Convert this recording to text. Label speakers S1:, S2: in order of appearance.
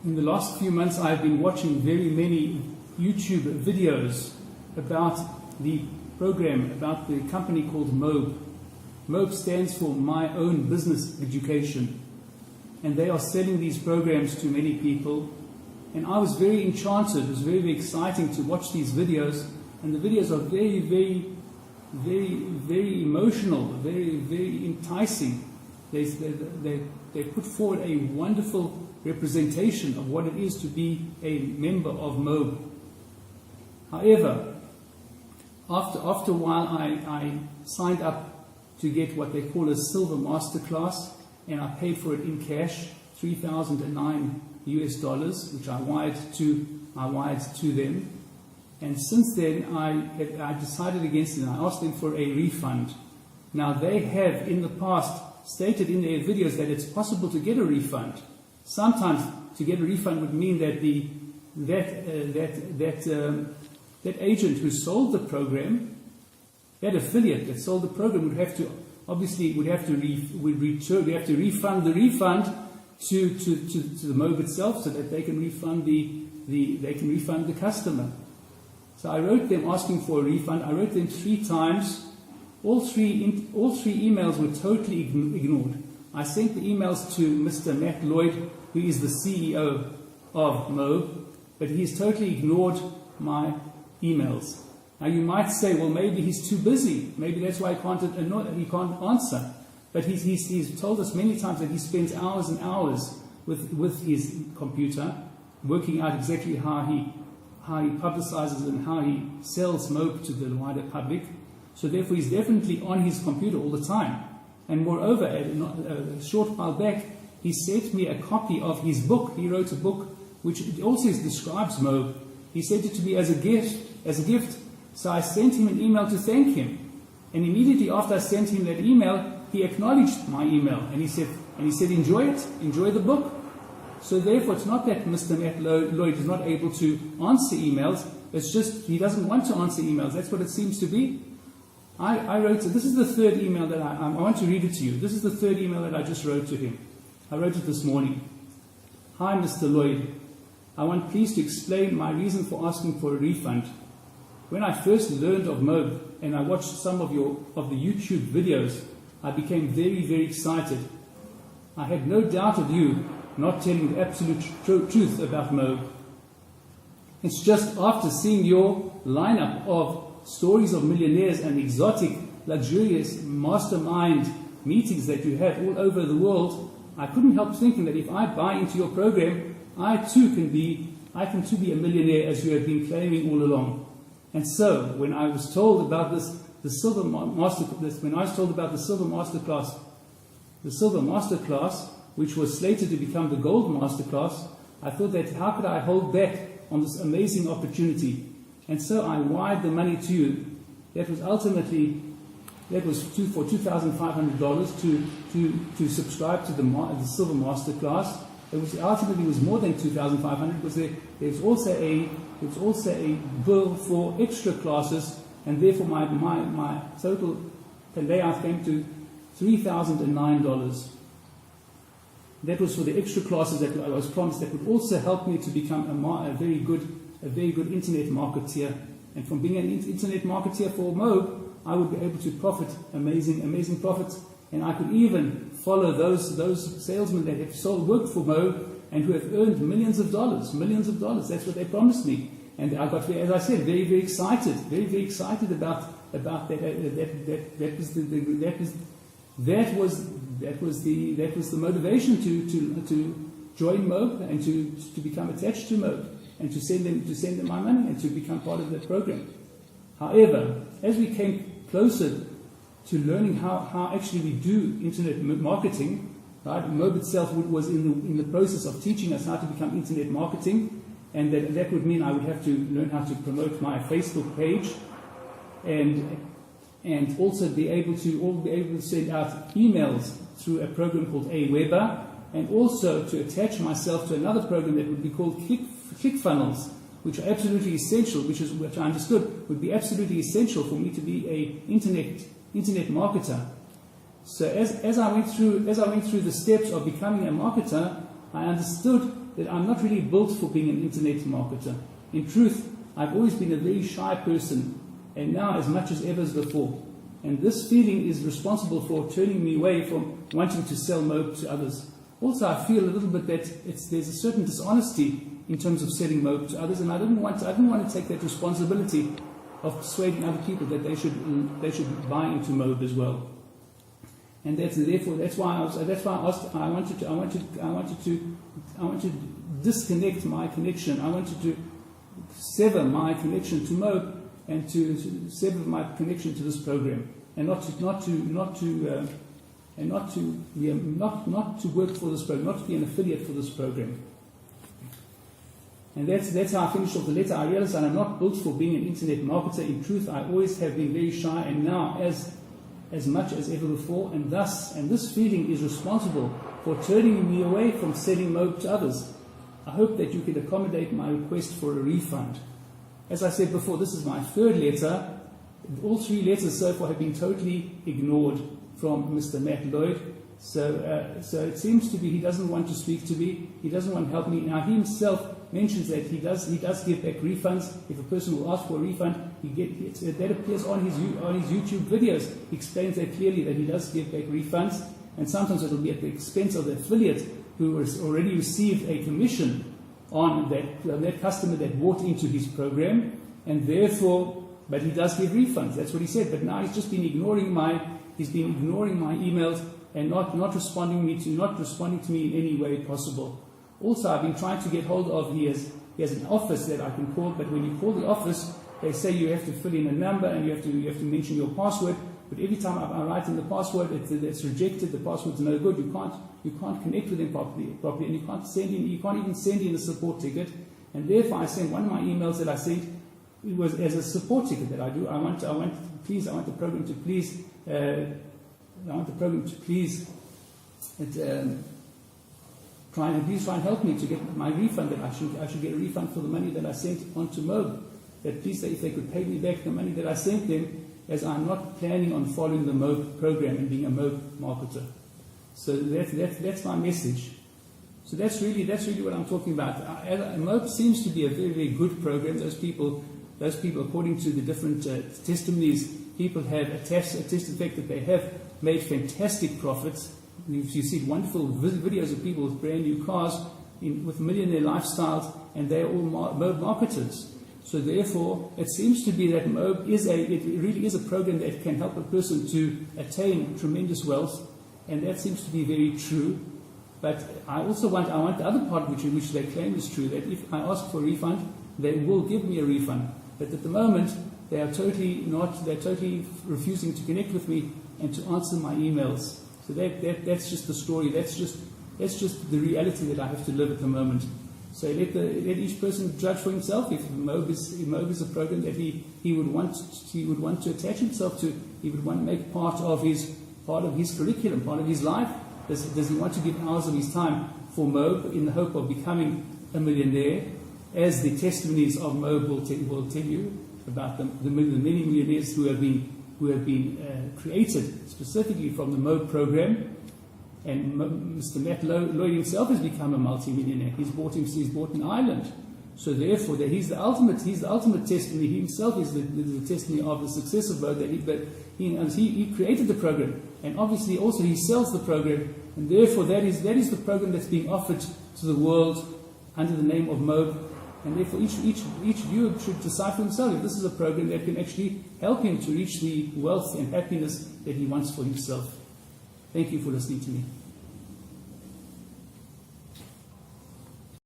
S1: In the last few months, I've been watching very many YouTube videos about the program, about the company called Mobe. Mobe stands for My Own Business Education. And they are selling these programs to many people. And I was very enchanted. It was very, very exciting to watch these videos. And the videos are very, very, very, very emotional, very, very enticing. They put forward a wonderful representation of what it is to be a member of Mobe. However, after a while, I signed up to get what they call a silver masterclass, and I paid for it in cash, $3,009 US, which I wired to them. And since then, I decided against it, and I asked them for a refund. Now, they have in the past stated in their videos that it's possible to get a refund. Sometimes to get a refund would mean that that agent who sold the program, that affiliate that sold the program, would have to refund the refund to the Mobe itself, so that they can refund the customer. So I wrote them asking for a refund. I wrote them 3 times. All three emails were totally ignored. I sent the emails to Mr. Matt Lloyd, who is the CEO of Mobe, but he's totally ignored my emails. Now you might say, well, maybe he's too busy. Maybe that's why he can't answer. But he's told us many times that he spends hours and hours with his computer, working out exactly how he publicizes and how he sells Mobe to the wider public. So therefore, he's definitely on his computer all the time. And moreover, a short while back, he sent me a copy of his book. He wrote a book which also describes Mobe. He sent it to me as a gift. So I sent him an email to thank him. And immediately after I sent him that email, he acknowledged my email. And he said, enjoy it, enjoy the book. So therefore, it's not that Mr. Matt Lloyd is not able to answer emails. It's just he doesn't want to answer emails. That's what it seems to be. I wrote, this is the third email that I want to read it to you. This is the third email that I just wrote to him. I wrote it this morning. Hi, Mr. Lloyd. I want please to explain my reason for asking for a refund. When I first learned of Mobe and I watched some of the YouTube videos, I became very, very excited. I had no doubt of you not telling the absolute truth about Mobe. It's just after seeing your lineup of stories of millionaires and exotic, luxurious mastermind meetings that you have all over the world, I couldn't help thinking that if I buy into your program, I can too be a millionaire, as you have been claiming all along. And so, when I was told about the silver masterclass, which was slated to become the gold masterclass, I thought that how could I hold back on this amazing opportunity? And so I wired the money to you. That was for $2,500 to subscribe to the silver masterclass. It was ultimately more than $2,500 because there was also a bill for extra classes, and therefore my total layout came to $3,009. That was for the extra classes that I was promised that would also help me to become a very good internet marketeer. And from being an internet marketeer for Mobe, I would be able to profit amazing profits. And I could even follow those salesmen that have worked for Mobe and who have earned millions of dollars. That's what they promised me. And I got, as I said, very, very excited about that was the motivation to join Mobe and to become attached to Mobe and to send them my money and to become part of that program. However, as we came closer to learning how actually we do internet marketing, right? Mobe itself was in the process of teaching us how to become internet marketing, and that would mean I would have to learn how to promote my Facebook page, and also be able to send out emails through a program called Aweber, and also to attach myself to another program that would be called ClickFunnels, which are absolutely essential, which I understood would be absolutely essential for me to be an internet marketer. So as I went through the steps of becoming a marketer, I understood that I'm not really built for being an internet marketer. In truth, I've always been a very shy person, and now as much as ever as before. And this feeling is responsible for turning me away from wanting to sell Mobe to others. Also, I feel a little bit that there's a certain dishonesty in terms of selling Mobe to others, and I didn't want to take that responsibility of persuading other people that they should buy into Mobe as well. And that's why I wanted to disconnect my connection. I wanted to sever my connection to Mobe and to sever my connection to this program, and not to work for this program, not to be an affiliate for this program. And that's how I finished off the letter. I realized that I'm not built for being an internet marketer. In truth, I always have been very shy, and now as much as ever before, and this feeling is responsible for turning me away from selling Mobe to others. I hope that you can accommodate my request for a refund. As I said before, this is my third letter. All three letters so far have been totally ignored from Mr. Matt Lloyd. So it seems to be he doesn't want to speak to me. He doesn't want to help me. Now, he himself mentions that he does give back refunds. If a person will ask for a refund, that appears on his YouTube videos. He explains that clearly, that he does give back refunds, and sometimes it will be at the expense of the affiliate who has already received a commission on that customer that bought into his program, and therefore, but he does give refunds. That's what he said. But now he's just been ignoring my emails and not responding to me in any way possible. Also, I've been trying to get hold of, he has an office that I can call, but when you call the office, they say you have to fill in a number and you have to mention your password. But every time I write in the password, it's rejected. The password's no good. You can't connect with them properly, and you can't even send in a support ticket. And therefore, I sent one of my emails that I sent. It was as a support ticket that I do. I want the program to please try and help me to get my refund. That I should get a refund for the money that I sent onto Mobe. That please, if they could pay me back the money that I sent them, as I'm not planning on following the Mobe program and being a Mobe marketer. So that's my message. So that's really what I'm talking about. Mobe seems to be a very, very good program. Those people, according to the different testimonies, people have attested the fact that they have made fantastic profits. You see wonderful videos of people with brand new cars with millionaire lifestyles, and they're all Mobe marketers. So therefore, it seems to be that Mobe really is a program that can help a person to attain tremendous wealth, and that seems to be very true. But I want the other part which they claim is true, that if I ask for a refund, they will give me a refund. But at the moment, they're totally refusing to connect with me and to answer my emails. So that's just the story. That's just the reality that I have to live at the moment. So let each person judge for himself. If Mobe is a program that he would want to attach himself to, he would want to make part of his curriculum, part of his life. Does he want to give hours of his time for Mobe in the hope of becoming a millionaire, as the testimonies of Mobe will tell you about the many millionaires who have been created specifically from the Mobe program. And Mr. Matt Lloyd himself has become a multi-millionaire. He's bought an island. So therefore, he's the ultimate testimony. He himself is the testimony of the success of Mobe. But he created the program, and obviously also he sells the program, and therefore that is the program that's being offered to the world under the name of Mobe. And therefore, each viewer should decide for himself if this is a program that can actually help him to reach the wealth and happiness that he wants for himself. Thank you for listening to me.